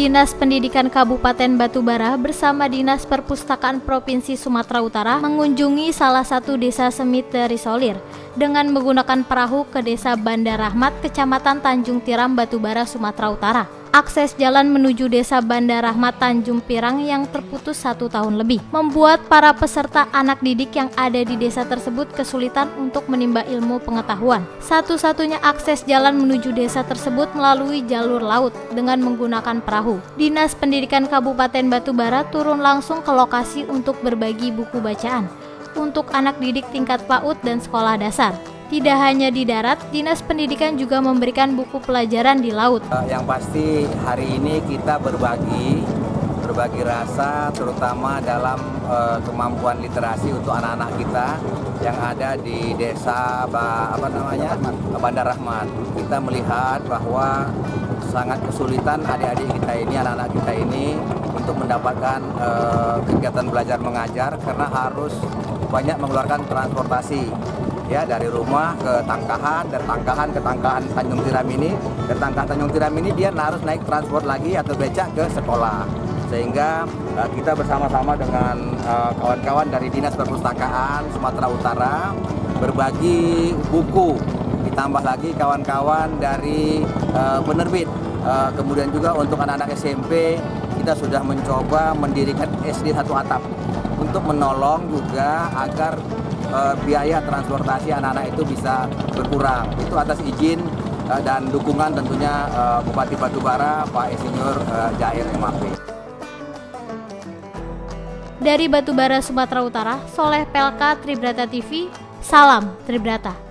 Dinas Pendidikan Kabupaten Batubara bersama Dinas Perpustakaan Provinsi Sumatera Utara mengunjungi salah satu desa Semit Terisolir dengan menggunakan perahu ke desa Banda Rahmat, Kecamatan Tanjung Tiram, Batubara, Sumatera Utara. Akses jalan menuju desa Banda Rahmat Tanjung Pirang yang terputus 1 tahun lebih, membuat para peserta anak didik yang ada di desa tersebut kesulitan untuk menimba ilmu pengetahuan. Satu-satunya akses jalan menuju desa tersebut melalui jalur laut dengan menggunakan perahu. Dinas Pendidikan Kabupaten Batubara turun langsung ke lokasi untuk berbagi buku bacaan untuk anak didik tingkat PAUD dan sekolah dasar. Tidak hanya di darat, Dinas Pendidikan juga memberikan buku pelajaran di laut. Yang pasti hari ini kita berbagi rasa, terutama dalam kemampuan literasi untuk anak-anak kita yang ada di desa Banda Rahmat. Kita melihat bahwa sangat kesulitan adik-adik kita ini, anak-anak kita ini untuk mendapatkan kegiatan belajar mengajar karena harus banyak mengeluarkan transportasi. Ya, dari rumah ke Tangkahan, dari Tangkahan ke Tanjung Tiram ini, dari Tangkahan Tanjung Tiram ini dia harus naik transport lagi atau becak ke sekolah. Sehingga kita bersama-sama dengan kawan-kawan dari Dinas Perpustakaan Sumatera Utara berbagi buku, ditambah lagi kawan-kawan dari penerbit. Kemudian juga untuk anak-anak SMP kita sudah mencoba mendirikan SD satu atap untuk menolong juga agar biaya transportasi anak-anak itu bisa berkurang. Itu atas izin dan dukungan tentunya Bupati Batubara, Pak Insinyur Jair MAP. Dari Batubara, Sumatera Utara, Soleh Pelka, Tribrata TV, salam Tribrata.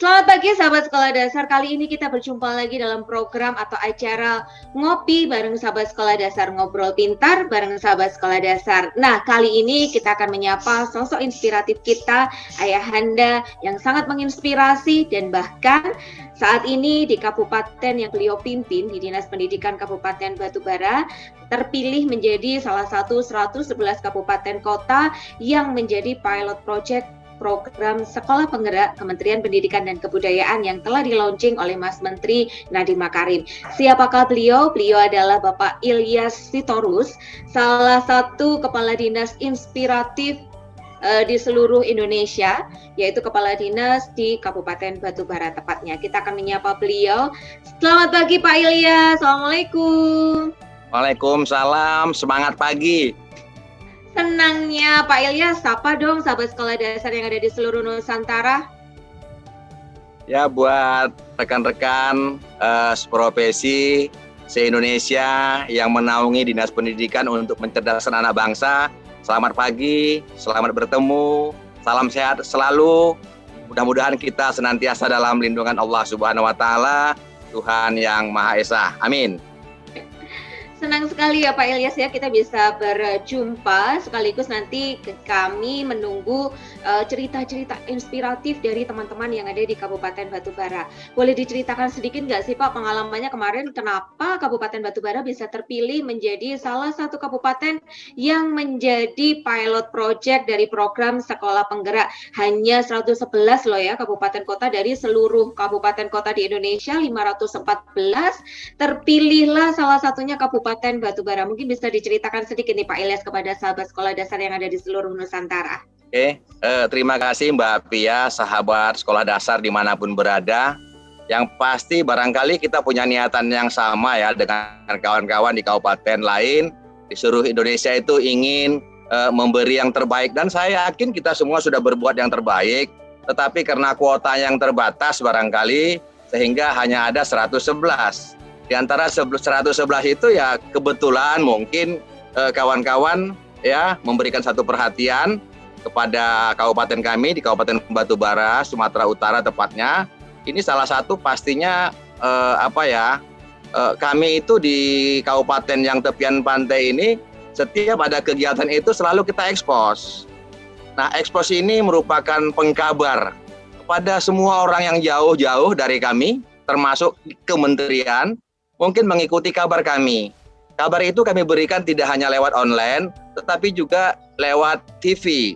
Selamat pagi sahabat sekolah dasar, kali ini kita berjumpa lagi dalam program atau acara Ngopi bareng sahabat sekolah dasar, ngobrol pintar bareng sahabat sekolah dasar. Nah, kali ini kita akan menyapa sosok inspiratif kita, Ayahanda yang sangat menginspirasi dan bahkan saat ini di kabupaten yang beliau pimpin di Dinas Pendidikan Kabupaten Batubara terpilih menjadi salah satu 111 kabupaten kota yang menjadi pilot project program Sekolah Penggerak Kementerian Pendidikan dan Kebudayaan yang telah di-launching oleh Mas Menteri Nadiem Makarim. Siapakah beliau? Beliau adalah Bapak Ilyas Sitorus, salah satu kepala dinas inspiratif di seluruh Indonesia, yaitu kepala dinas di Kabupaten Batubara tepatnya. Kita akan menyapa beliau. Selamat pagi Pak Ilyas, Assalamualaikum. Waalaikumsalam, semangat pagi. Senangnya Pak Ilyas, sapa dong sahabat sekolah dasar yang ada di seluruh Nusantara. Ya, buat rekan-rekan seprofesi se-Indonesia yang menaungi Dinas Pendidikan untuk mencerdaskan anak bangsa, selamat pagi, selamat bertemu, salam sehat selalu. Mudah-mudahan kita senantiasa dalam lindungan Allah Subhanahu wa Ta'ala, Tuhan yang Maha Esa. Amin. Senang sekali ya Pak Ilyas ya kita bisa berjumpa, sekaligus nanti kami menunggu cerita-cerita inspiratif dari teman-teman yang ada di Kabupaten Batubara. Boleh diceritakan sedikit nggak sih Pak pengalamannya kemarin kenapa Kabupaten Batubara bisa terpilih menjadi salah satu kabupaten yang menjadi pilot project dari program Sekolah Penggerak. Hanya 111 loh ya kabupaten kota dari seluruh kabupaten kota di Indonesia 514, terpilihlah salah satunya Kabupaten Batubara. Mungkin bisa diceritakan sedikit nih Pak Ilyas kepada sahabat sekolah dasar yang ada di seluruh Nusantara. Oke, terima kasih Mbak Pia, sahabat sekolah dasar dimanapun berada. Yang pasti barangkali kita punya niatan yang sama ya dengan kawan-kawan di kabupaten lain di seluruh Indonesia itu ingin memberi yang terbaik, dan saya yakin kita semua sudah berbuat yang terbaik, tetapi karena kuota yang terbatas barangkali sehingga hanya ada 111. Di antara 111 itu ya kebetulan mungkin kawan-kawan ya memberikan satu perhatian kepada kabupaten kami di Kabupaten Batubara, Sumatera Utara tepatnya. Ini salah satu pastinya kami itu di kabupaten yang tepian pantai ini setiap ada kegiatan itu selalu kita ekspos. Nah, ekspos ini merupakan pengkabar kepada semua orang yang jauh-jauh dari kami, termasuk kementerian, mungkin mengikuti kabar kami. Kabar itu kami berikan tidak hanya lewat online, tetapi juga lewat TV.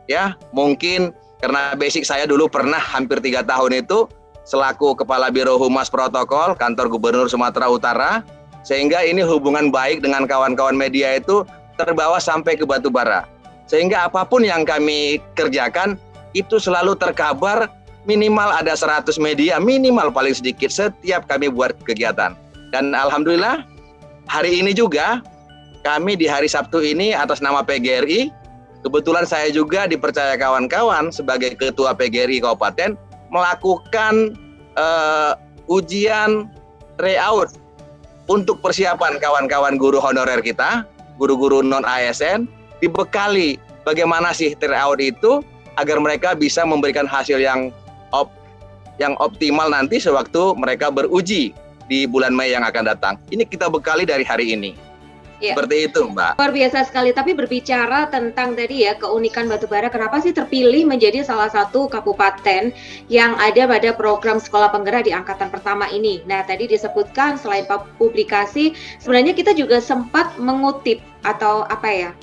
Ya, mungkin karena basic saya dulu pernah hampir 3 tahun itu selaku Kepala Biro Humas Protokol Kantor Gubernur Sumatera Utara, sehingga ini hubungan baik dengan kawan-kawan media itu terbawa sampai ke Batubara. Sehingga apapun yang kami kerjakan itu selalu terkabar, minimal ada 100 media, minimal paling sedikit setiap kami buat kegiatan. Dan alhamdulillah hari ini juga kami di hari Sabtu ini atas nama PGRI, kebetulan saya juga dipercaya kawan-kawan sebagai Ketua PGRI Kabupaten melakukan ujian tryout untuk persiapan kawan-kawan guru honorer kita, guru-guru non-ASN, dibekali bagaimana sih tryout itu agar mereka bisa memberikan hasil yang optimal nanti sewaktu mereka beruji di bulan Mei yang akan datang. Ini kita bekali dari hari ini. Ya. Seperti itu, Mbak. Luar biasa sekali. Tapi berbicara tentang tadi ya keunikan Batubara, kenapa sih terpilih menjadi salah satu kabupaten yang ada pada program sekolah penggerak di angkatan pertama ini? Nah, tadi disebutkan selain publikasi, sebenarnya kita juga sempat mengutip atau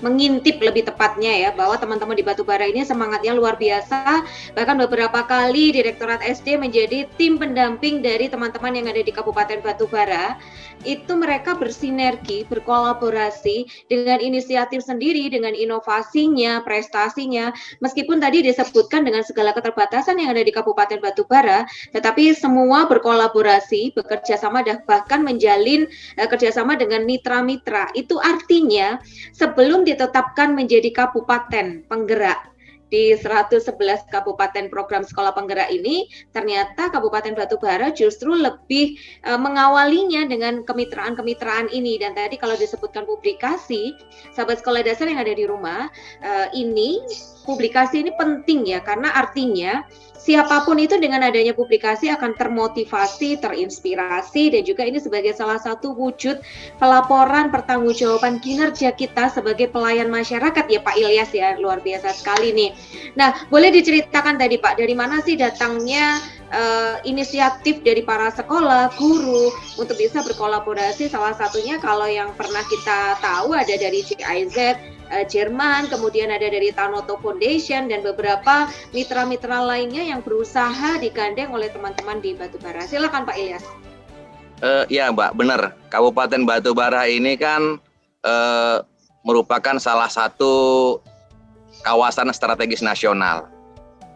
mengintip lebih tepatnya ya, bahwa teman-teman di Batubara ini semangatnya luar biasa. Bahkan beberapa kali Direktorat SD menjadi tim pendamping dari teman-teman yang ada di Kabupaten Batubara. Itu mereka bersinergi, berkolaborasi dengan inisiatif sendiri, dengan inovasinya, prestasinya. Meskipun tadi disebutkan dengan segala keterbatasan yang ada di Kabupaten Batubara, tetapi semua berkolaborasi, bekerja sama, dan bahkan menjalin kerjasama dengan mitra-mitra. Itu artinya sebelum ditetapkan menjadi kabupaten penggerak di 111 kabupaten program sekolah penggerak ini, ternyata Kabupaten Batubara justru lebih mengawalinya dengan kemitraan-kemitraan ini. Dan tadi kalau disebutkan publikasi, sahabat sekolah dasar yang ada di rumah, ini publikasi ini penting ya, karena artinya siapapun itu dengan adanya publikasi akan termotivasi, terinspirasi, dan juga ini sebagai salah satu wujud pelaporan pertanggungjawaban kinerja kita sebagai pelayan masyarakat ya Pak Ilyas ya, luar biasa sekali nih. Nah, boleh diceritakan tadi Pak, dari mana sih datangnya inisiatif dari para sekolah, guru untuk bisa berkolaborasi? Salah satunya kalau yang pernah kita tahu ada dari GIZ Jerman, kemudian ada dari Tanoto Foundation, dan beberapa mitra-mitra lainnya yang berusaha digandeng oleh teman-teman di Batubara. Silakan Pak Ilyas. Ya Mbak, benar. Kabupaten Batubara ini kan merupakan salah satu kawasan strategis nasional,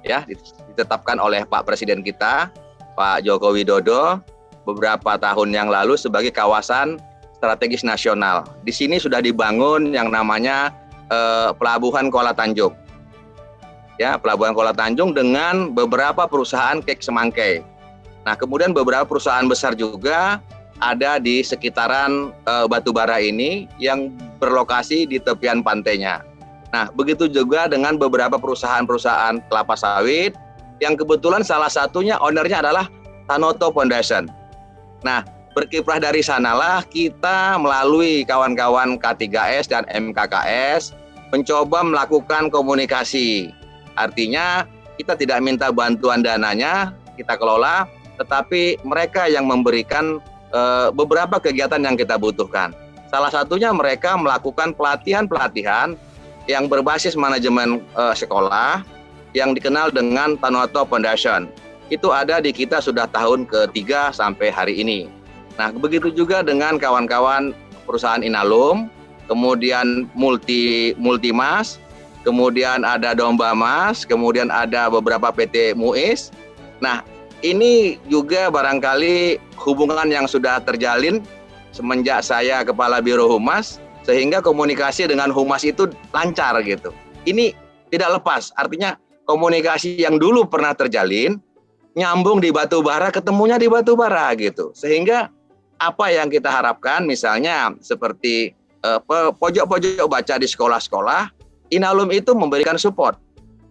ya, ditetapkan oleh Pak Presiden kita, Pak Joko Widodo, beberapa tahun yang lalu sebagai kawasan strategis nasional. Di sini sudah dibangun yang namanya Pelabuhan Kuala Tanjung, ya, Pelabuhan Kuala Tanjung dengan beberapa perusahaan kek semangkai. Nah, kemudian beberapa perusahaan besar juga ada di sekitaran Batubara ini yang berlokasi di tepian pantainya. Nah, begitu juga dengan beberapa perusahaan-perusahaan kelapa sawit yang kebetulan salah satunya ownernya adalah Tanoto Foundation. Nah, berkiprah dari sanalah kita melalui kawan-kawan K3S dan MKKS mencoba melakukan komunikasi. Artinya kita tidak minta bantuan dananya, kita kelola, tetapi mereka yang memberikan beberapa kegiatan yang kita butuhkan. Salah satunya mereka melakukan pelatihan-pelatihan yang berbasis manajemen sekolah yang dikenal dengan Tanoto Foundation. Itu ada di kita sudah tahun ke-3 sampai hari ini. Nah, begitu juga dengan kawan-kawan perusahaan Inalum, kemudian Multimas, kemudian ada Domba Mas, kemudian ada beberapa PT Muis. Nah, ini juga barangkali hubungan yang sudah terjalin semenjak saya Kepala Biro Humas, sehingga komunikasi dengan Humas itu lancar gitu. Ini tidak lepas, artinya komunikasi yang dulu pernah terjalin, nyambung di Batubara, ketemunya di Batubara gitu. Sehingga apa yang kita harapkan, misalnya seperti pojok-pojok baca di sekolah-sekolah, Inalum itu memberikan support.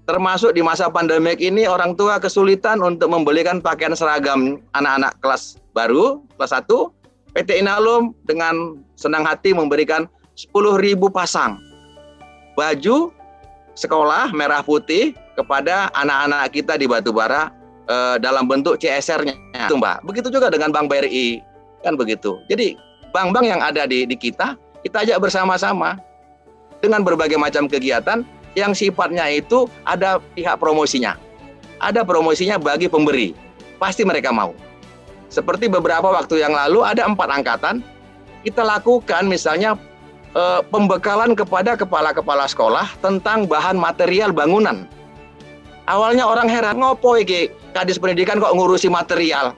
Termasuk di masa pandemik ini orang tua kesulitan untuk membelikan pakaian seragam anak-anak kelas baru, kelas 1. PT Inalum dengan senang hati memberikan 10.000 pasang baju sekolah merah putih kepada anak-anak kita di Batubara dalam bentuk CSR-nya, Mbak. Begitu juga dengan Bank BRI, kan begitu. Jadi bank-bank yang ada di kita ajak bersama-sama dengan berbagai macam kegiatan yang sifatnya itu ada pihak promosinya. Ada promosinya bagi pemberi, pasti mereka mau. Seperti beberapa waktu yang lalu ada 4 angkatan, kita lakukan misalnya pembekalan kepada kepala-kepala sekolah tentang bahan material bangunan. Awalnya orang heran, ngopo iki Kadis Pendidikan kok ngurusi material.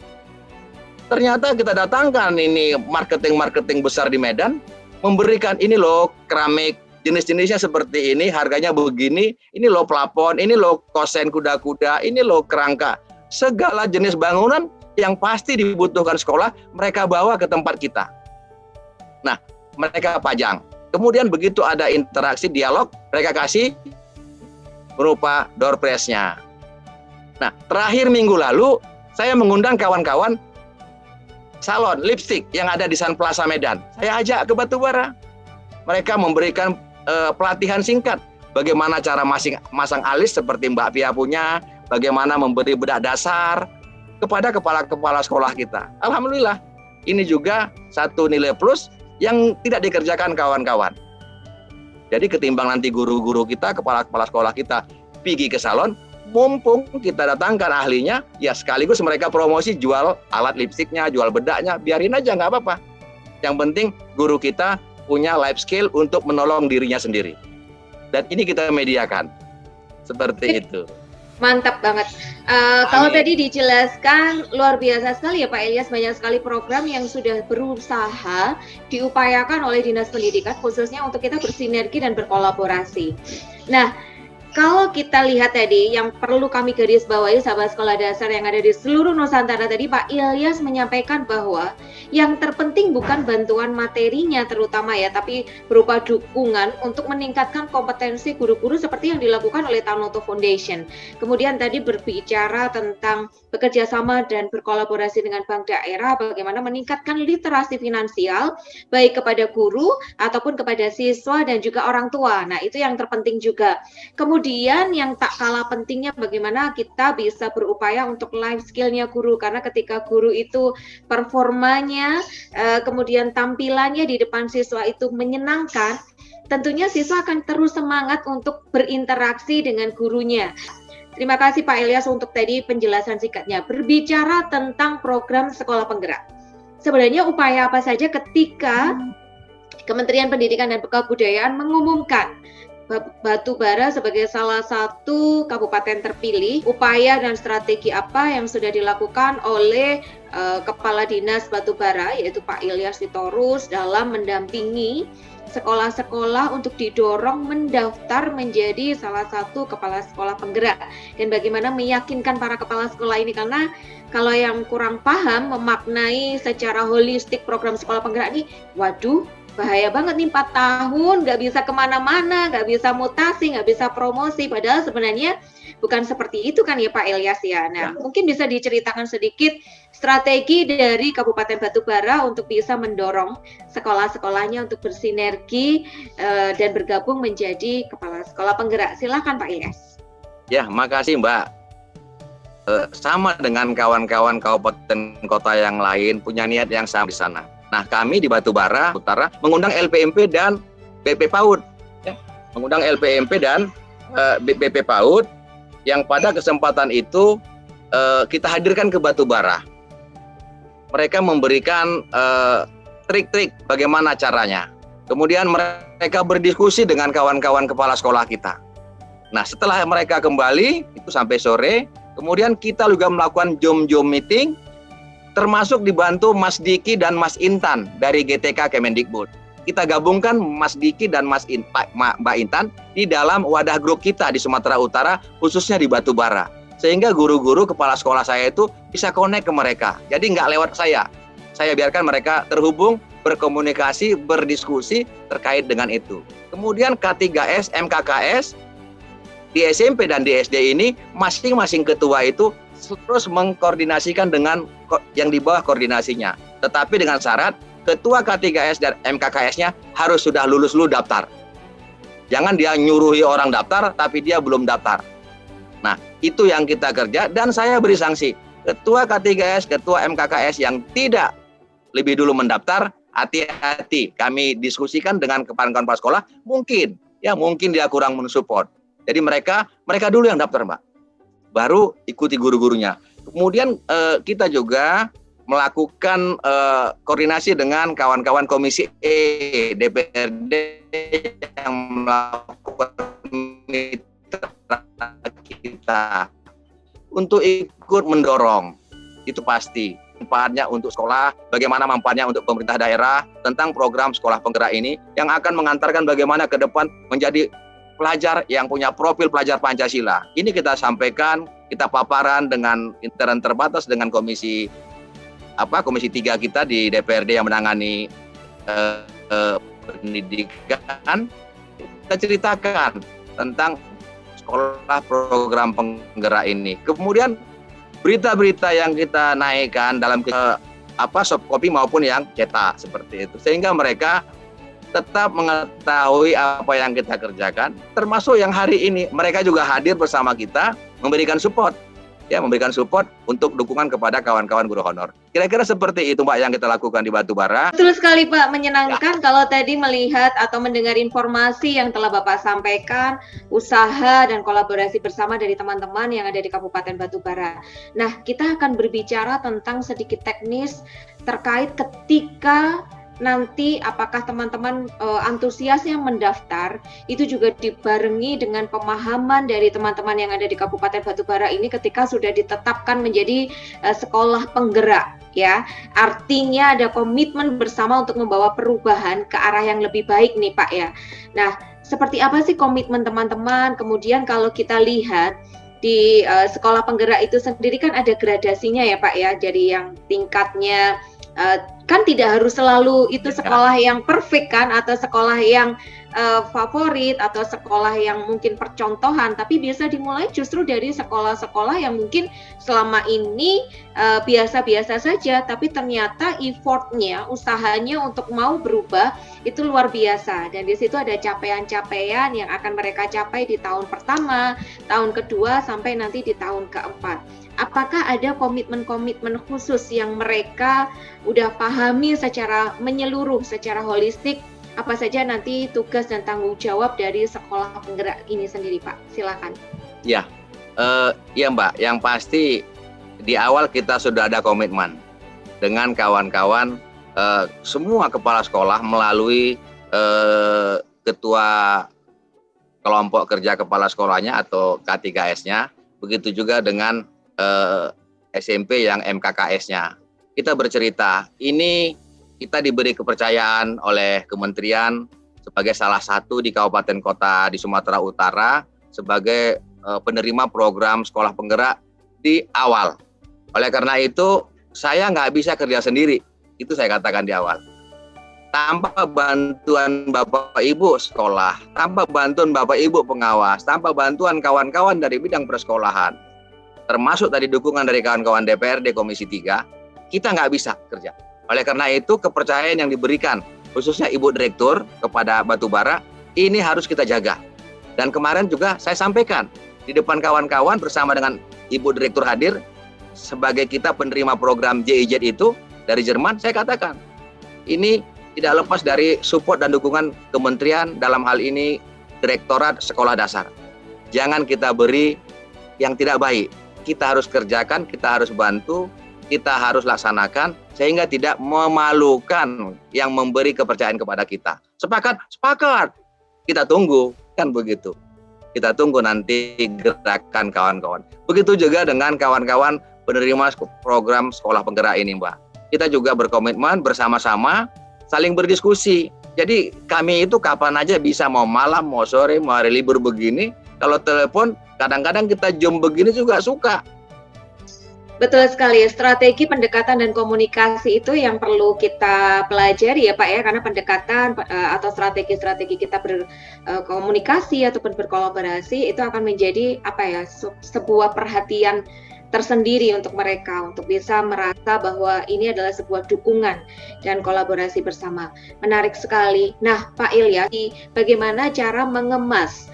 Ternyata kita datangkan ini marketing besar di Medan, memberikan ini loh keramik, jenis-jenisnya seperti ini, harganya begini, ini loh plafon, ini loh kosen kuda-kuda, ini loh kerangka. Segala jenis bangunan yang pasti dibutuhkan sekolah, mereka bawa ke tempat kita. Nah, mereka pajang. Kemudian begitu ada interaksi, dialog, mereka kasih berupa door prize-nya. Nah, terakhir minggu lalu, saya mengundang kawan-kawan salon lipstick yang ada di Sun Plaza Medan. Saya ajak ke Batubara. Mereka memberikan pelatihan singkat. Bagaimana cara masang alis seperti Mbak Pia punya, bagaimana memberi bedak dasar kepada kepala-kepala sekolah kita. Alhamdulillah, ini juga satu nilai plus yang tidak dikerjakan kawan-kawan. Jadi ketimbang nanti guru-guru kita, kepala-kepala sekolah kita pergi ke salon, mumpung kita datangkan ahlinya, ya sekaligus mereka promosi jual alat lipstiknya, jual bedaknya, biarin aja nggak apa-apa. Yang penting guru kita punya life skill untuk menolong dirinya sendiri. Dan ini kita mediakan. Seperti itu. Mantap banget. Kalau tadi dijelaskan luar biasa sekali ya Pak Ilyas, banyak sekali program yang sudah berusaha diupayakan oleh Dinas Pendidikan khususnya untuk kita bersinergi dan berkolaborasi. Nah, kalau kita lihat tadi yang perlu kami garis bawahi sahabat sekolah dasar yang ada di seluruh Nusantara tadi, Pak Ilyas menyampaikan bahwa yang terpenting bukan bantuan materinya terutama ya, tapi berupa dukungan untuk meningkatkan kompetensi guru-guru seperti yang dilakukan oleh Tanoto Foundation. Kemudian tadi berbicara tentang bekerja sama dan berkolaborasi dengan bank daerah, bagaimana meningkatkan literasi finansial baik kepada guru ataupun kepada siswa dan juga orang tua. Nah, itu yang terpenting juga. Kemudian yang tak kalah pentingnya bagaimana kita bisa berupaya untuk life skill-nya guru, karena ketika guru itu performanya, kemudian tampilannya di depan siswa itu menyenangkan, tentunya siswa akan terus semangat untuk berinteraksi dengan gurunya. Terima kasih Pak Ilyas untuk tadi penjelasan singkatnya. Berbicara tentang program sekolah penggerak, sebenarnya upaya apa saja ketika Kementerian Pendidikan dan Kebudayaan mengumumkan Batubara sebagai salah satu kabupaten terpilih, upaya dan strategi apa yang sudah dilakukan oleh Kepala Dinas Batubara yaitu Pak Ilyas Sitorus dalam mendampingi sekolah-sekolah untuk didorong mendaftar menjadi salah satu kepala sekolah penggerak, dan bagaimana meyakinkan para kepala sekolah ini, karena kalau yang kurang paham memaknai secara holistik program sekolah penggerak ini, waduh bahaya banget nih, 4 tahun nggak bisa kemana-mana, nggak bisa mutasi, nggak bisa promosi, padahal sebenarnya bukan seperti itu kan ya Pak Ilyas ya. Nah, mungkin bisa diceritakan sedikit strategi dari Kabupaten Batubara untuk bisa mendorong sekolah-sekolahnya untuk bersinergi dan bergabung menjadi kepala sekolah penggerak. Silakan Pak Ilyas. Ya, makasih Mbak. Sama dengan kawan-kawan kabupaten kota yang lain punya niat yang sama di sana. Nah, kami di Batubara Utara mengundang LPMP dan BP PAUD, ya. Mengundang LPMP dan BP PAUD yang pada kesempatan itu kita hadirkan ke Batubara. Mereka memberikan trik-trik bagaimana caranya. Kemudian mereka berdiskusi dengan kawan-kawan kepala sekolah kita. Nah, setelah mereka kembali itu sampai sore, kemudian kita juga melakukan jom-jom meeting, termasuk dibantu Mas Diki dan Mas Intan dari GTK Kemendikbud. Kita gabungkan Mas Diki dan Mbak Intan di dalam wadah grup kita di Sumatera Utara, khususnya di Batubara. Sehingga guru-guru kepala sekolah saya itu bisa connect ke mereka. Jadi nggak lewat saya. Saya biarkan mereka terhubung, berkomunikasi, berdiskusi terkait dengan itu. Kemudian K3S, MKKS, di SMP dan di SD ini, masing-masing ketua itu terus mengkoordinasikan dengan yang di bawah koordinasinya. Tetapi dengan syarat ketua K3S dan MKKS-nya harus sudah lulus dulu daftar. Jangan dia nyuruhi orang daftar tapi dia belum daftar. Nah, itu yang kita kerja, dan saya beri sanksi. Ketua K3S, ketua MKKS yang tidak lebih dulu mendaftar hati-hati. Kami diskusikan dengan kawan-kawan kepala sekolah, mungkin dia kurang mensupport. Jadi mereka dulu yang daftar, Mbak. Baru ikuti guru-gurunya. Kemudian kita juga melakukan koordinasi dengan kawan-kawan Komisi E DPRD yang melakukan mitra kita untuk ikut mendorong. Itu pasti manfaatnya untuk sekolah, bagaimana manfaatnya untuk pemerintah daerah tentang program sekolah penggerak ini yang akan mengantarkan bagaimana ke depan menjadi pelajar yang punya profil pelajar Pancasila. Ini kita sampaikan, kita paparan dengan intern terbatas dengan Komisi 3 kita di DPRD yang menangani pendidikan. Kita ceritakan tentang sekolah program penggerak ini. Kemudian berita-berita yang kita naikkan dalam soft copy maupun yang cetak seperti itu, sehingga mereka tetap mengetahui apa yang kita kerjakan, termasuk yang hari ini mereka juga hadir bersama kita memberikan support untuk dukungan kepada kawan-kawan guru honor. Kira-kira seperti itu, Mbak, yang kita lakukan di Batubara. Betul sekali, Pak. Menyenangkan kalau tadi melihat atau mendengar informasi yang telah Bapak sampaikan, usaha dan kolaborasi bersama dari teman-teman yang ada di Kabupaten Batubara. Nah, kita akan berbicara tentang sedikit teknis terkait ketika nanti apakah teman-teman antusias yang mendaftar itu juga dibarengi dengan pemahaman dari teman-teman yang ada di Kabupaten Batubara ini ketika sudah ditetapkan menjadi sekolah penggerak, ya. Artinya ada komitmen bersama untuk membawa perubahan ke arah yang lebih baik nih, Pak, ya. Nah, seperti apa sih komitmen teman-teman? Kemudian kalau kita lihat di sekolah penggerak itu sendiri kan ada gradasinya ya, Pak, ya. Jadi yang tingkatnya kan tidak harus selalu itu sekolah yang perfect kan, atau sekolah yang favorit, atau sekolah yang mungkin percontohan, tapi biasa dimulai justru dari sekolah-sekolah yang mungkin selama ini biasa-biasa saja, tapi ternyata effortnya, usahanya untuk mau berubah itu luar biasa, dan di situ ada capaian-capaian yang akan mereka capai di tahun pertama, tahun kedua, sampai nanti di tahun keempat. Apakah ada komitmen-komitmen khusus yang mereka udah pahami secara menyeluruh, secara holistik, apa saja nanti tugas dan tanggung jawab dari sekolah penggerak ini sendiri, Pak? Silakan. Ya, Mbak, yang pasti di awal kita sudah ada komitmen dengan kawan-kawan, semua kepala sekolah melalui ketua kelompok kerja kepala sekolahnya atau K3S-nya, begitu juga dengan SMP yang MKKS-nya. Kita bercerita, ini kita diberi kepercayaan oleh kementerian sebagai salah satu di kabupaten kota di Sumatera Utara sebagai penerima program sekolah penggerak di awal. Oleh karena itu, saya nggak bisa kerja sendiri. Itu saya katakan di awal. Tanpa bantuan Bapak Ibu sekolah, tanpa bantuan Bapak Ibu pengawas, tanpa bantuan kawan-kawan dari bidang persekolahan, termasuk tadi dukungan dari kawan-kawan DPRD Komisi 3, kita nggak bisa kerja. Oleh karena itu, kepercayaan yang diberikan, khususnya Ibu Direktur kepada Batubara, ini harus kita jaga. Dan kemarin juga saya sampaikan, di depan kawan-kawan bersama dengan Ibu Direktur hadir, sebagai kita penerima program GIZ itu, dari Jerman, saya katakan, ini tidak lepas dari support dan dukungan kementerian, dalam hal ini Direktorat Sekolah Dasar. Jangan kita beri yang tidak baik. Kita harus kerjakan, kita harus bantu, kita harus laksanakan, sehingga tidak memalukan yang memberi kepercayaan kepada kita. Sepakat? Sepakat. Kita tunggu, kan begitu. Kita tunggu nanti gerakan kawan-kawan. Begitu juga dengan kawan-kawan penerima program sekolah penggerak ini, Mbak. Kita juga berkomitmen bersama-sama, saling berdiskusi. Jadi kami itu kapan aja bisa, mau malam, mau sore, mau hari libur begini. Kalau telepon, kadang-kadang kita Zoom begini juga suka. Betul sekali, strategi pendekatan dan komunikasi itu yang perlu kita pelajari ya Pak ya, karena pendekatan atau strategi-strategi kita berkomunikasi ataupun berkolaborasi itu akan menjadi sebuah perhatian tersendiri untuk mereka, untuk bisa merasa bahwa ini adalah sebuah dukungan dan kolaborasi bersama. Menarik sekali. Nah, Pak Ilyas, bagaimana cara mengemas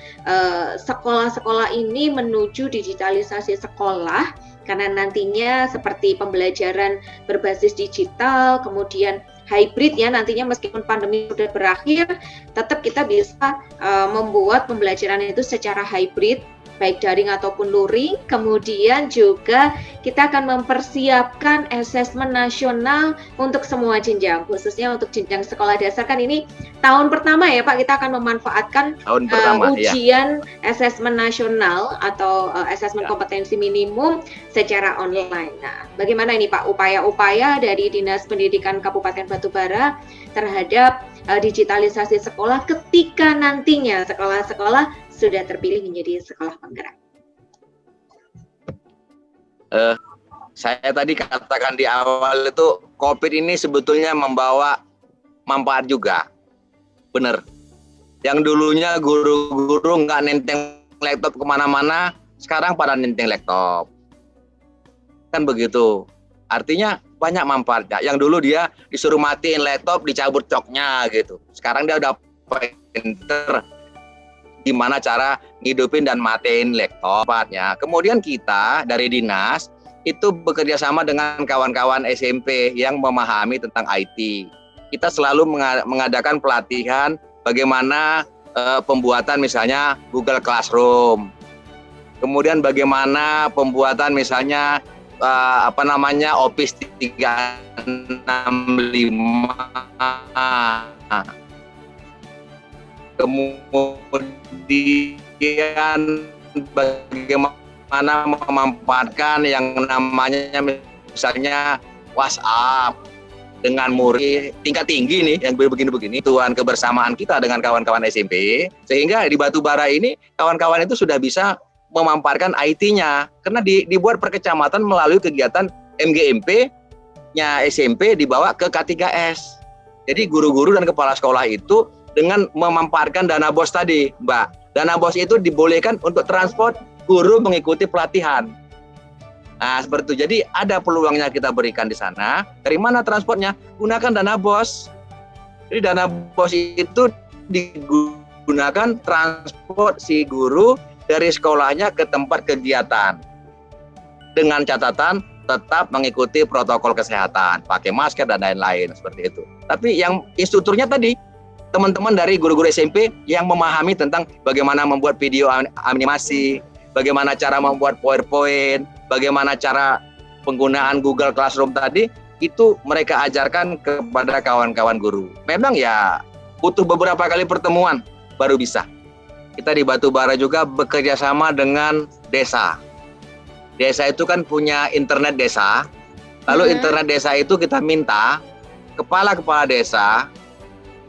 sekolah-sekolah ini menuju digitalisasi sekolah karena nantinya seperti pembelajaran berbasis digital, kemudian hybrid ya, nantinya meskipun pandemi sudah berakhir, tetap kita bisa membuat pembelajaran itu secara hybrid, baik daring ataupun luring. Kemudian juga kita akan mempersiapkan asesmen nasional untuk semua jenjang, khususnya untuk jenjang sekolah dasar. Kan ini tahun pertama ya Pak, kita akan memanfaatkan ujian asesmen nasional atau asesmen kompetensi minimum secara online. Nah, bagaimana ini Pak upaya-upaya dari Dinas Pendidikan Kabupaten Batubara terhadap digitalisasi sekolah ketika nantinya sekolah-sekolah sudah terpilih menjadi sekolah penggerak? Saya tadi katakan di awal itu COVID ini sebetulnya membawa manfaat juga. Bener. Yang dulunya guru-guru nggak nenteng laptop kemana-mana, sekarang pada nenteng laptop. Kan begitu. Artinya banyak manfaatnya. Yang dulu dia disuruh matiin laptop, dicabut coknya gitu. Sekarang dia udah pinter gimana cara ngidupin dan matiin laptopnya. Kemudian kita dari dinas itu bekerja sama dengan kawan-kawan SMP yang memahami tentang IT. Kita selalu mengadakan pelatihan bagaimana pembuatan misalnya Google Classroom. Kemudian bagaimana pembuatan misalnya Office 365. Kemudian bagaimana memanfaatkan yang namanya misalnya WhatsApp dengan murid tingkat tinggi nih yang begini-begini, tuan kebersamaan kita dengan kawan-kawan SMP, sehingga di Batubara ini kawan-kawan itu sudah bisa memanfaatkan IT-nya karena dibuat per kecamatan melalui kegiatan MGMP-nya SMP dibawa ke K3S. Jadi guru-guru dan kepala sekolah itu dengan memanfaatkan dana BOS tadi, Mbak. Dana BOS itu dibolehkan untuk transport guru mengikuti pelatihan. Nah, seperti itu. Jadi ada peluangnya kita berikan di sana. Dari mana transportnya? Gunakan dana BOS. Jadi dana BOS itu digunakan transport si guru dari sekolahnya ke tempat kegiatan. Dengan catatan tetap mengikuti protokol kesehatan, pakai masker dan lain-lain seperti itu. Tapi yang instrukturnya tadi teman-teman dari guru-guru SMP yang memahami tentang bagaimana membuat video animasi, bagaimana cara membuat PowerPoint, bagaimana cara penggunaan Google Classroom tadi, itu mereka ajarkan kepada kawan-kawan guru. Memang ya butuh beberapa kali pertemuan baru bisa. Kita di Batubara juga bekerja sama dengan desa. Desa itu kan punya internet desa. Lalu internet desa itu kita minta kepala-kepala desa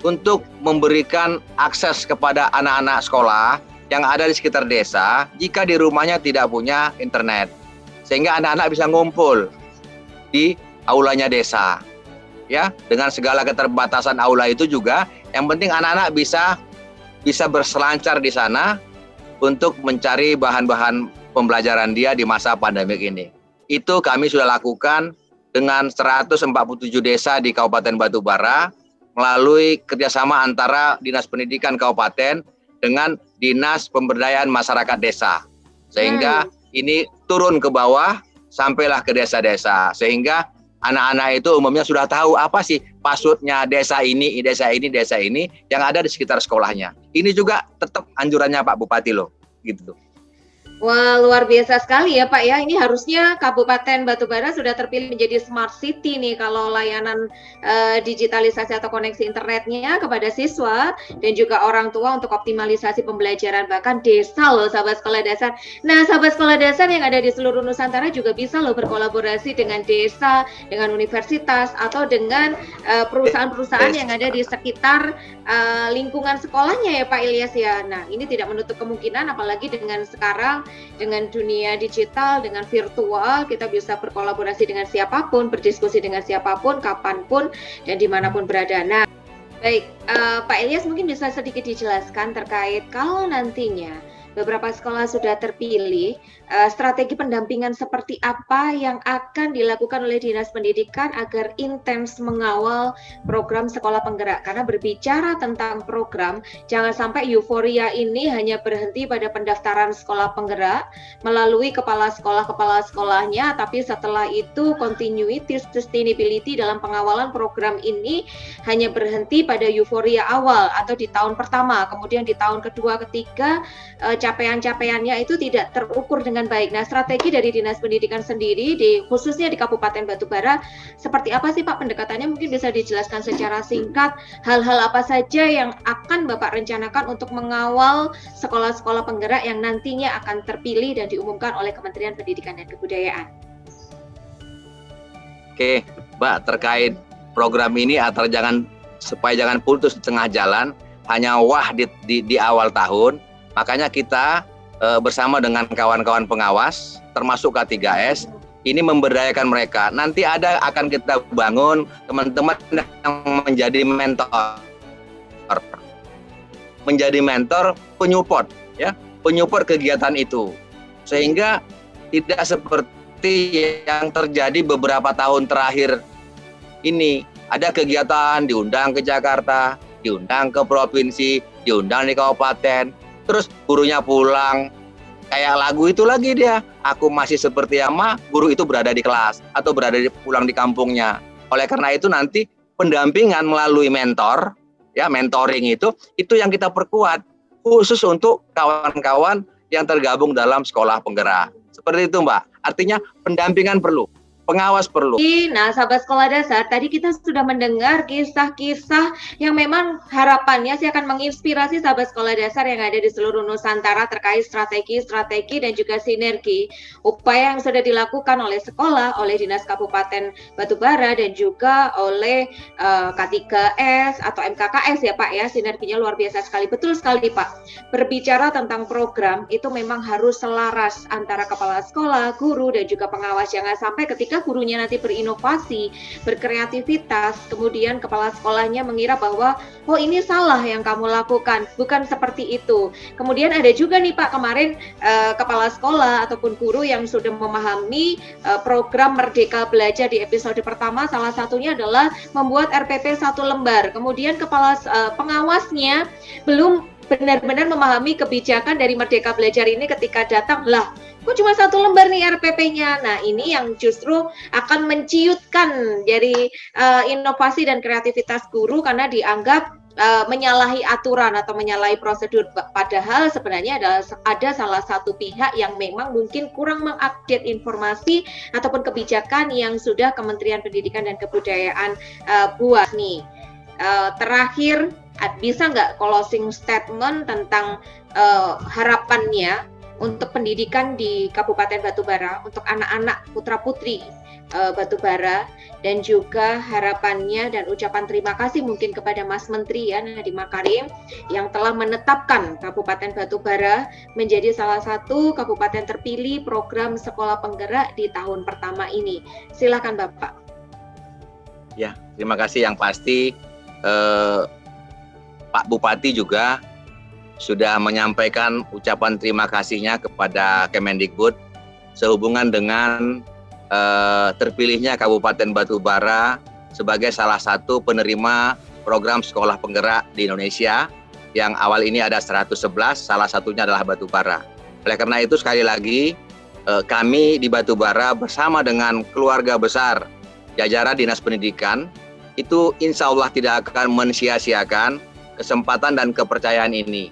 untuk memberikan akses kepada anak-anak sekolah yang ada di sekitar desa jika di rumahnya tidak punya internet. Sehingga anak-anak bisa ngumpul di aulanya desa. Ya, dengan segala keterbatasan aula itu juga, yang penting anak-anak bisa berselancar di sana untuk mencari bahan-bahan pembelajaran dia di masa pandemik ini. Itu kami sudah lakukan dengan 147 desa di Kabupaten Batubara melalui kerjasama antara Dinas Pendidikan Kabupaten dengan Dinas Pemberdayaan Masyarakat Desa. Sehingga ini turun ke bawah, sampailah ke desa-desa. Sehingga anak-anak itu umumnya sudah tahu apa sih passwordnya desa ini yang ada di sekitar sekolahnya. Ini juga tetap anjurannya Pak Bupati loh, gitu. Wah, luar biasa sekali ya Pak ya. Ini harusnya Kabupaten Batubara sudah terpilih menjadi Smart City nih kalau layanan digitalisasi atau koneksi internetnya kepada siswa dan juga orang tua untuk optimalisasi pembelajaran, bahkan desa loh sahabat sekolah dasar. Nah, sahabat sekolah dasar yang ada di seluruh Nusantara juga bisa loh berkolaborasi dengan desa, dengan universitas atau dengan perusahaan-perusahaan yang ada di sekitar lingkungan sekolahnya ya Pak Ilyas ya. Nah, ini tidak menutup kemungkinan apalagi dengan sekarang dengan dunia digital, dengan virtual, kita bisa berkolaborasi dengan siapapun, berdiskusi dengan siapapun, kapanpun, dan dimanapun berada. Nah, baik, Pak Ilyas mungkin bisa sedikit dijelaskan terkait kalau nantinya beberapa sekolah sudah terpilih, strategi pendampingan seperti apa yang akan dilakukan oleh Dinas Pendidikan agar intens mengawal program sekolah penggerak? Karena berbicara tentang program, jangan sampai euforia ini hanya berhenti pada pendaftaran sekolah penggerak melalui kepala sekolahnya, tapi setelah itu continuity, sustainability dalam pengawalan program ini hanya berhenti pada euforia awal atau di tahun pertama, kemudian di tahun kedua, ketiga capaian-capaiannya itu tidak terukur dengan baik. Nah, strategi dari Dinas Pendidikan sendiri, khususnya di Kabupaten Batubara, seperti apa sih Pak pendekatannya? Mungkin bisa dijelaskan secara singkat, hal-hal apa saja yang akan Bapak rencanakan untuk mengawal sekolah-sekolah penggerak yang nantinya akan terpilih dan diumumkan oleh Kementerian Pendidikan dan Kebudayaan. Oke, Mbak, terkait program ini supaya jangan putus di tengah jalan, hanya wah di awal tahun. Makanya kita bersama dengan kawan-kawan pengawas, termasuk K3S, ini memberdayakan mereka. Nanti akan kita bangun teman-teman yang menjadi mentor penyupport, ya, penyupport kegiatan itu, sehingga tidak seperti yang terjadi beberapa tahun terakhir ini. Ada kegiatan diundang ke Jakarta, diundang ke provinsi, diundang di kabupaten. Terus gurunya pulang, kayak lagu itu lagi dia. Aku masih seperti ama, guru itu berada di kelas atau pulang di kampungnya. Oleh karena itu nanti pendampingan melalui mentor, ya, mentoring itu yang kita perkuat khusus untuk kawan-kawan yang tergabung dalam sekolah penggerak. Seperti itu, Mbak. Artinya pendampingan perlu, pengawas perlu. Nah, sahabat sekolah dasar, tadi kita sudah mendengar kisah-kisah yang memang harapannya sih akan menginspirasi sahabat sekolah dasar yang ada di seluruh Nusantara terkait strategi dan juga sinergi upaya yang sudah dilakukan oleh sekolah, oleh Dinas Kabupaten Batubara dan juga oleh K3S atau MKKS ya Pak ya. Sinerginya luar biasa sekali. Betul sekali Pak. Berbicara tentang program itu memang harus selaras antara kepala sekolah, guru dan juga pengawas. Jangan sampai ketika gurunya nanti berinovasi, berkreativitas, kemudian kepala sekolahnya mengira bahwa oh ini salah yang kamu lakukan, bukan seperti itu. Kemudian ada juga nih Pak kemarin kepala sekolah ataupun guru yang sudah memahami program Merdeka Belajar di episode pertama, salah satunya adalah membuat RPP 1 lembar. Kemudian kepala pengawasnya belum benar-benar memahami kebijakan dari Merdeka Belajar ini ketika datang, lah kok cuma 1 lembar nih RPP-nya. Nah ini yang justru akan menciutkan dari inovasi dan kreativitas guru karena dianggap menyalahi aturan atau menyalahi prosedur, padahal sebenarnya ada salah satu pihak yang memang mungkin kurang mengupdate informasi ataupun kebijakan yang sudah Kementerian Pendidikan dan Kebudayaan buat nih. Terakhir, bisa nggak closing statement tentang harapannya untuk pendidikan di Kabupaten Batubara untuk anak-anak putra-putri Batubara, dan juga harapannya dan ucapan terima kasih mungkin kepada Mas Menteri ya Nadiem Makarim yang telah menetapkan Kabupaten Batubara menjadi salah satu kabupaten terpilih program sekolah penggerak di tahun pertama ini. Silakan Bapak. Ya, terima kasih. Yang pasti Pak Bupati juga sudah menyampaikan ucapan terima kasihnya kepada Kemendikbud sehubungan dengan terpilihnya Kabupaten Batubara sebagai salah satu penerima program sekolah penggerak di Indonesia yang awal ini ada 111, salah satunya adalah Batubara. Oleh karena itu sekali lagi kami di Batubara bersama dengan keluarga besar jajaran Dinas Pendidikan itu insya Allah tidak akan mensia-siakan kesempatan dan kepercayaan ini.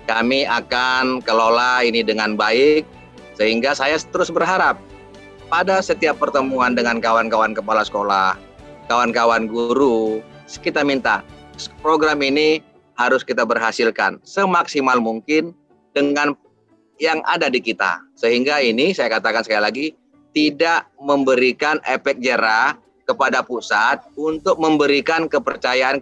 Kami akan kelola ini dengan baik, sehingga saya terus berharap pada setiap pertemuan dengan kawan-kawan kepala sekolah, kawan-kawan guru, kita minta program ini harus kita berhasilkan semaksimal mungkin dengan yang ada di kita. Sehingga ini saya katakan sekali lagi, tidak memberikan efek jerah kepada pusat untuk memberikan kepercayaan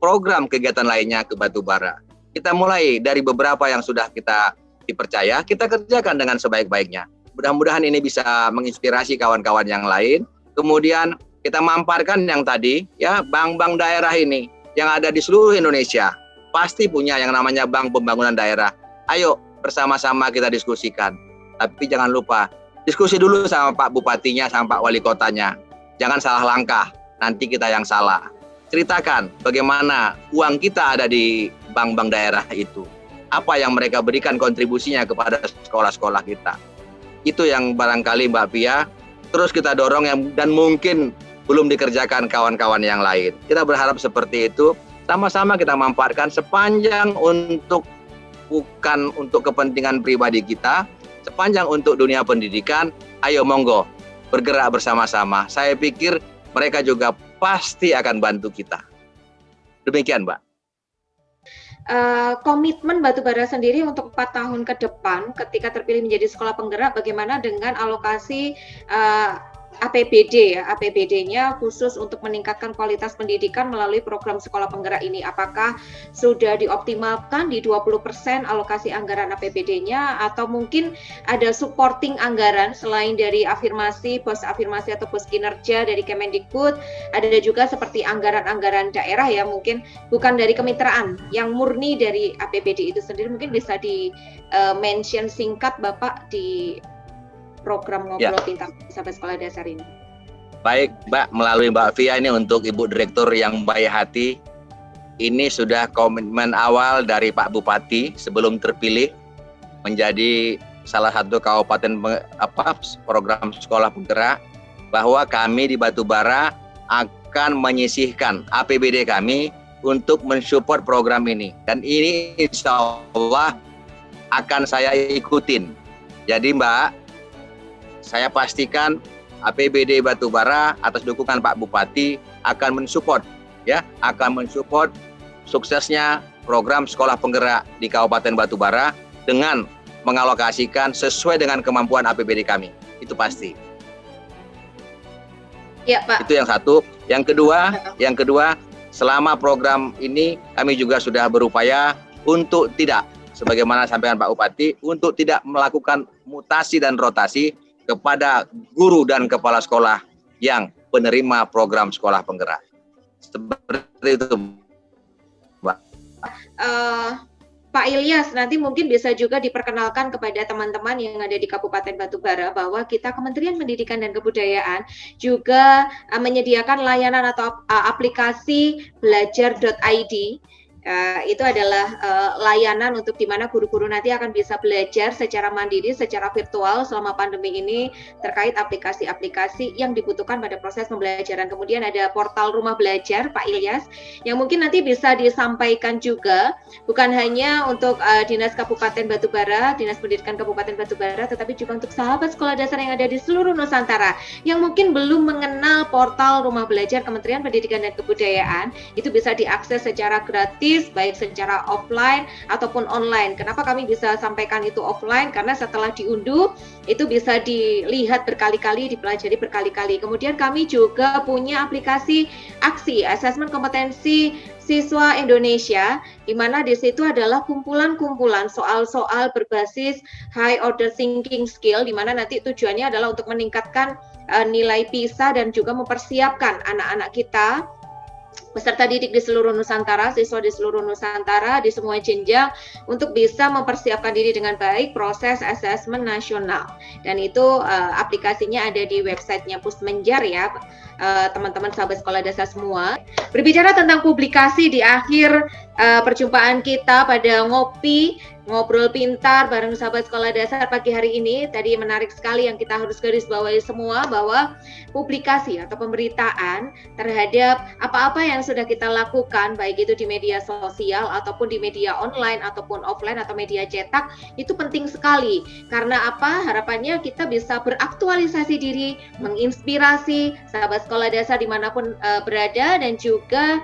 program kegiatan lainnya ke Batubara. Kita mulai dari beberapa yang sudah kita dipercaya, kita kerjakan dengan sebaik-baiknya. Mudah-mudahan ini bisa menginspirasi kawan-kawan yang lain. Kemudian kita mamparkan yang tadi, ya, bank-bank daerah ini yang ada di seluruh Indonesia. Pasti punya yang namanya Bank Pembangunan Daerah. Ayo bersama-sama kita diskusikan. Tapi jangan lupa, diskusi dulu sama Pak Bupatinya, sama Pak Wali Kotanya. Jangan salah langkah, nanti kita yang salah. Ceritakan bagaimana uang kita ada di bank-bank daerah itu. Apa yang mereka berikan kontribusinya kepada sekolah-sekolah kita. Itu yang barangkali Mbak Pia, terus kita dorong yang dan mungkin belum dikerjakan kawan-kawan yang lain. Kita berharap seperti itu, sama-sama kita manfaatkan sepanjang bukan untuk kepentingan pribadi kita, sepanjang untuk dunia pendidikan, ayo monggo bergerak bersama-sama. Saya pikir mereka juga pasti akan bantu kita. Demikian, Mbak. Komitmen Batubara sendiri untuk 4 tahun ke depan ketika terpilih menjadi sekolah penggerak, bagaimana dengan alokasi APBD ya, APBD-nya khusus untuk meningkatkan kualitas pendidikan melalui program sekolah penggerak ini. Apakah sudah dioptimalkan di 20% alokasi anggaran APBD-nya, atau mungkin ada supporting anggaran selain dari afirmasi, pos afirmasi atau pos kinerja dari Kemendikbud, ada juga seperti anggaran-anggaran daerah ya, mungkin bukan dari kemitraan, yang murni dari APBD itu sendiri. Mungkin bisa di mention singkat Bapak di program Ngobrol Pintar Sahabat Sekolah Dasar ini. Baik, Mbak, melalui Mbak Fia ini untuk Ibu Direktur yang baik hati, ini sudah komitmen awal dari Pak Bupati sebelum terpilih menjadi salah satu kabupaten program sekolah penggerak, bahwa kami di Batubara akan menyisihkan APBD kami untuk mensupport program ini. Dan ini insya Allah akan saya ikutin. Jadi Mbak, saya pastikan APBD Batubara atas dukungan Pak Bupati akan mensupport suksesnya program sekolah penggerak di Kabupaten Batubara dengan mengalokasikan sesuai dengan kemampuan APBD kami. Itu pasti. Ya, Pak. Itu yang satu. Yang kedua, selama program ini kami juga sudah berupaya untuk tidak, sebagaimana sampaikan Pak Bupati, untuk tidak melakukan mutasi dan rotasi kepada guru dan kepala sekolah yang penerima program sekolah penggerak. Seperti itu, Mbak. Pak Ilyas, nanti mungkin bisa juga diperkenalkan kepada teman-teman yang ada di Kabupaten Batubara bahwa kita Kementerian Pendidikan dan Kebudayaan juga menyediakan layanan atau aplikasi belajar.id. Itu adalah layanan untuk di mana guru-guru nanti akan bisa belajar secara mandiri, secara virtual selama pandemi ini terkait aplikasi-aplikasi yang dibutuhkan pada proses pembelajaran. Kemudian ada portal Rumah Belajar, Pak Ilyas, yang mungkin nanti bisa disampaikan juga, bukan hanya untuk Dinas Kabupaten Batubara, Dinas Pendidikan Kabupaten Batubara, tetapi juga untuk sahabat sekolah dasar yang ada di seluruh Nusantara, yang mungkin belum mengenal portal Rumah Belajar Kementerian Pendidikan dan Kebudayaan, itu bisa diakses secara gratis, baik secara offline ataupun online. Kenapa kami bisa sampaikan itu offline? Karena setelah diunduh itu bisa dilihat berkali-kali, dipelajari berkali-kali. Kemudian kami juga punya aplikasi aksi asesmen kompetensi siswa Indonesia, di mana di situ adalah kumpulan-kumpulan soal-soal berbasis high order thinking skill, di mana nanti tujuannya adalah untuk meningkatkan nilai PISA dan juga mempersiapkan anak-anak kita, peserta didik di seluruh Nusantara, siswa di seluruh Nusantara, di semua jenjang, untuk bisa mempersiapkan diri dengan baik proses asesmen nasional. Dan itu aplikasinya ada di websitenya Pusmenjar ya, teman-teman sahabat sekolah dasar semua. Berbicara tentang publikasi di akhir perjumpaan kita pada Ngobrol Pintar bareng sahabat sekolah dasar pagi hari ini, tadi menarik sekali yang kita harus garis bawahi semua, bahwa publikasi atau pemberitaan terhadap apa-apa yang sudah kita lakukan, baik itu di media sosial ataupun di media online ataupun offline atau media cetak, itu penting sekali. Karena apa? Harapannya kita bisa beraktualisasi diri, menginspirasi sahabat sekolah dasar dimanapun berada, dan juga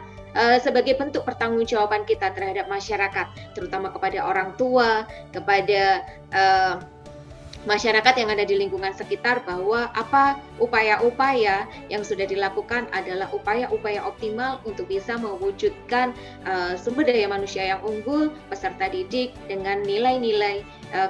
sebagai bentuk pertanggungjawaban kita terhadap masyarakat, terutama kepada orang tua, kepada masyarakat yang ada di lingkungan sekitar, bahwa apa upaya-upaya yang sudah dilakukan adalah upaya-upaya optimal untuk bisa mewujudkan sumber daya manusia yang unggul, peserta didik dengan nilai-nilai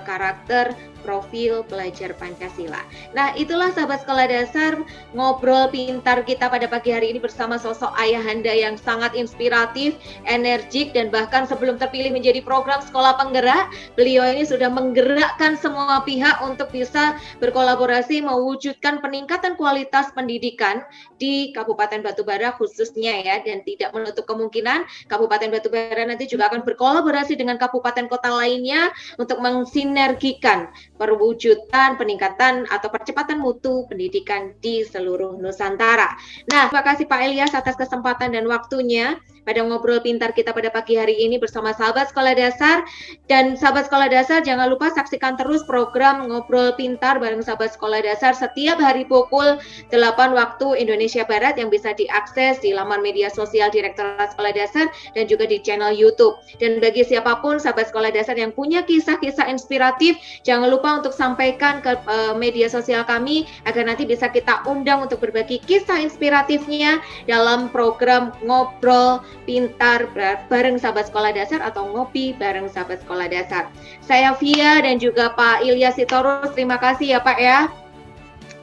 karakter profil pelajar Pancasila. Nah, itulah sahabat sekolah dasar ngobrol pintar kita pada pagi hari ini bersama sosok ayahanda yang sangat inspiratif, energik, dan bahkan sebelum terpilih menjadi program sekolah penggerak, beliau ini sudah menggerakkan semua pihak untuk bisa berkolaborasi mewujudkan peningkatan kualitas pendidikan di Kabupaten Batubara khususnya ya, dan tidak menutup kemungkinan Kabupaten Batubara nanti juga akan berkolaborasi dengan kabupaten kota lainnya untuk mensinergikan perwujudan peningkatan atau percepatan mutu pendidikan di seluruh Nusantara. Nah, terima kasih Pak Ilyas atas kesempatan dan waktunya pada ngobrol pintar kita pada pagi hari ini bersama sahabat sekolah dasar. Dan sahabat sekolah dasar, jangan lupa saksikan terus program ngobrol pintar bareng sahabat sekolah dasar setiap hari pukul 8 waktu Indonesia Barat yang bisa diakses di laman media sosial Direktorat Sekolah Dasar dan juga di channel YouTube. Dan bagi siapapun sahabat sekolah dasar yang punya kisah-kisah inspiratif, jangan lupa untuk sampaikan ke media sosial kami agar nanti bisa kita undang untuk berbagi kisah inspiratifnya dalam program Ngobrol Pintar bareng sahabat sekolah dasar atau Ngopi bareng sahabat sekolah dasar. Saya Via dan juga Pak Ilyas Sitorus, terima kasih ya Pak ya.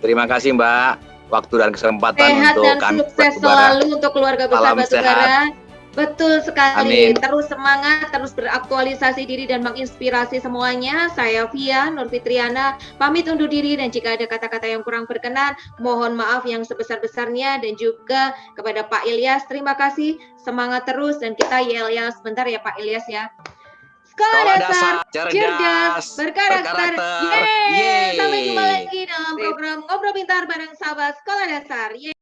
Terima kasih Mbak, waktu dan kesempatan Sehat untuk dan kami sukses Batubara. selalu untuk keluarga besar Salam Batubara. Betul sekali. Amin. Terus semangat, terus beraktualisasi diri dan menginspirasi semuanya. Saya Via Nur Fitriana pamit undur diri, dan jika ada kata-kata yang kurang berkenan, mohon maaf yang sebesar-besarnya. Dan juga kepada Pak Ilyas, terima kasih. Semangat terus, dan kita yel-yel sebentar ya Pak Ilyas ya. Sekolah dasar cerdas berkarakter. Yeay. Sampai jumpa lagi dalam program Ngobrol Pintar bareng sahabat sekolah dasar. Yeay.